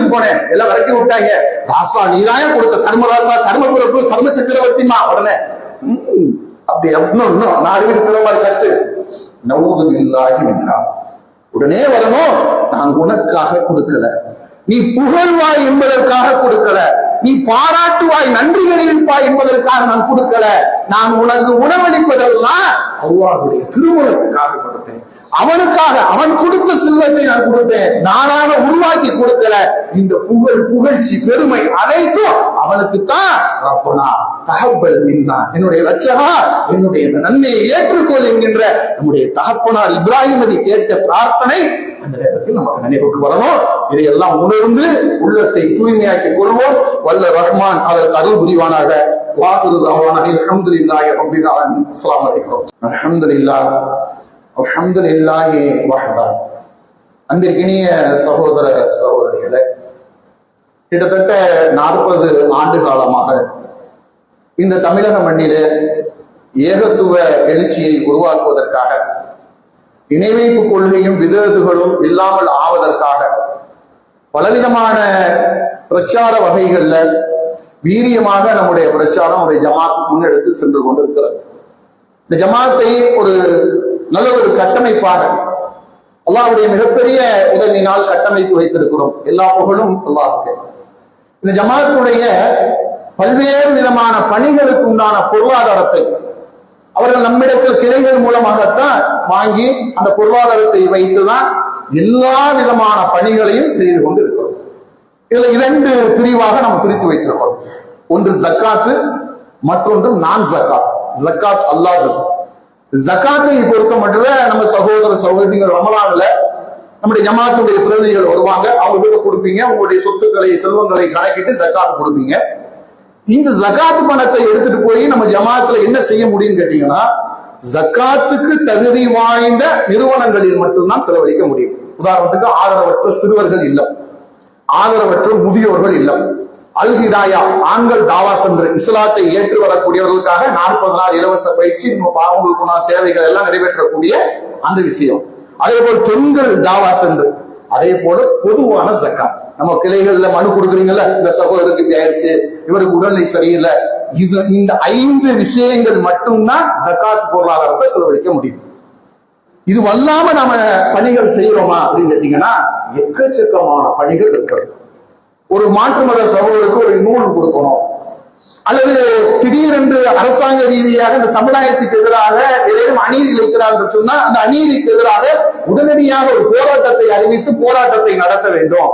கூட்டிட்டு போனேன், எல்லாம் விரட்டி விட்டாங்க. ராசா நீதான் கொடுத்த தர்மராசா, தர்மபுரப்பு, தர்ம சக்கரவர்த்திமா. உடனே அப்படி இன்னும் 4 வீடு பிற மாதிரி கத்து நவுது இல்லாகி வந்தா உடனே வரணும். நான் உனக்காக கொடுக்கல, நீ புகழ்வாய் என்பதற்காக கொடுக்கல, நீ பாராட்டுவாய் நன்றி தெரிவிப்பாய் என்பதற்காக நான் கொடுக்கல. நான் உனக்கு உணவளிப்பதெல்லாம் அல்லாஹ்வுடைய திருமணத்துக்காக கொடுத்தேன். அவனுக்காக அவன் கொடுத்த செல்வத்தை நான் கொடுத்தேன், நானாக உருவாக்கி கொடுக்கல. இந்த புகழ்ச்சி பெருமை அனைத்தும் அவனுக்குத்தான். ரப்பனா தகப்பல் மின்னா, என்னுடைய ரட்சகா என்னுடைய நன்மையை ஏற்றுக்கொள் என்கின்ற நம்முடைய தகப்பனார் இப்ராஹிம் நபி கேட்ட பிரார்த்தனை அந்த நேரத்தில் நமக்கு நினைவுக்கு வரணும். இதையெல்லாம் உணர்ந்து உள்ளத்தை தூய்மையாக்கிக் கொள்வோம். வல்ல ரஹ்மான் அதற்கு அருள் புரிவானாக. வாஹிரு தஅவானா அல்ஹம்துலில்லாஹி ரப்பில் ஆலமீன். அஸ்ஸலாமு அலைக்கும். அல்ஹம்துலில்லாஹ் அல்ஹம்துலில்லாஹி வஹ்தா. அன்பிற்கினிய சகோதர சகோதரிகளே, கிட்டத்தட்ட 40 ஆண்டு காலமாக இந்த தமிழக மண்ணிலே ஏகத்துவ எழுச்சியை உருவாக்குவதற்காக, இணை வைப்பு கொள்கையும் விதத்துகளும் இல்லாமல் ஆவதற்காக பலவிதமான பிரச்சார வகைகள்ல வீரியமாக நம்முடைய பிரச்சாரம், நம்முடைய ஜமாத் முன்னெடுத்து சென்று கொண்டிருக்கிறது. இந்த ஜமாத்தை ஒரு நல்ல ஒரு கட்டமைப்பாக அல்லாஹ்வுடைய மிகப்பெரிய உதவியினால் கட்டமைத்து வைத்திருக்கிறோம். எல்லா புகழும் அல்லாஹ்வுக்கே. இந்த ஜமாத்துடைய பல்வேறு விதமான பணிகளுக்கு உண்டான பொருளாதாரத்தை அவர்கள் நம்மிடத்தில் கிளைகள் மூலமாகத்தான் வாங்கி அந்த பொருளாதாரத்தை வைத்துதான் எல்லா விதமான பணிகளையும் செய்து கொண்டு இருக்கிறோம். இதுல 2 பிரிவாக நாம் பிரித்து வைத்திருக்கிறோம். ஒன்று ஜக்காத்து, மற்றொன்று நான் ஜக்காத். ஜக்காத் அல்லாஹ். ஜக்காத்தை பொறுத்த மட்டுமே நம்ம சகோதர சகோதரிகள் ரமலான்ல நம்முடைய ஜமாத்துடைய பிரதிநிதிகள் வருவாங்க, அவங்க கிட்ட கொடுப்பீங்க, உங்களுடைய சொத்துக்களை செல்வங்களை கணக்கிட்டு ஜக்காத் கொடுப்பீங்க. இந்த ஜக்காத்து பணத்தை எடுத்துட்டு போய் நம்ம ஜமாத்துல என்ன செய்ய முடியும்னு கேட்டீங்கன்னா, ஜக்காத்துக்கு தகுதி வாய்ந்த நிறுவனங்களில் மட்டும்தான் செலவழிக்க முடியும். உதாரணத்துக்கு ஆதரவற்ற சிறுவர்கள் இல்லம், ஆதரவற்ற முதியோர்கள் இல்லம், அல் ஹிதாயா ஆண்கள் தாவா சென்று இஸ்லாத்தை ஏற்று வரக்கூடியவர்களுக்காக 40 நாள் இலவச பயிற்சி, அவங்களுக்குள்ள தேவைகள் எல்லாம் நிறைவேற்றக்கூடிய அந்த விஷயம். அதே போல் பெண்கள் தாவா சென்று, அதே போல பொதுவான ஜக்காத். நம்ம கிளைகள்ல மனு கொடுக்குறீங்கல்ல, இந்த சகோதரருக்கு இப்படி ஆயிடுச்சு, இவருக்கு உடல்நிலை சரியில்லை, இந்த 5 விஷயங்கள் மட்டும்தான் ஜக்காத் பொருளாதாரத்தை செலவழிக்க முடியும். இது வல்லாம நாம பணிகள் செய்யறோமா அப்படின்னு கேட்டீங்கன்னா, எக்கச்சக்கமான பணிகள் இருக்கிறது. ஒரு மாற்று மத சகோதரருக்கு ஒரு நூல் கொடுக்கணும், அல்லது திடீரென்று அரசாங்க ரீதியாக இந்த சமுதாயத்துக்கு எதிராக ஏதேனும் அநீதி இருக்கிறார்கள் சொன்னா அந்த அநீதிக்கு எதிராக உடனடியாக ஒரு போராட்டத்தை அறிவித்து போராட்டத்தை நடத்த வேண்டும்.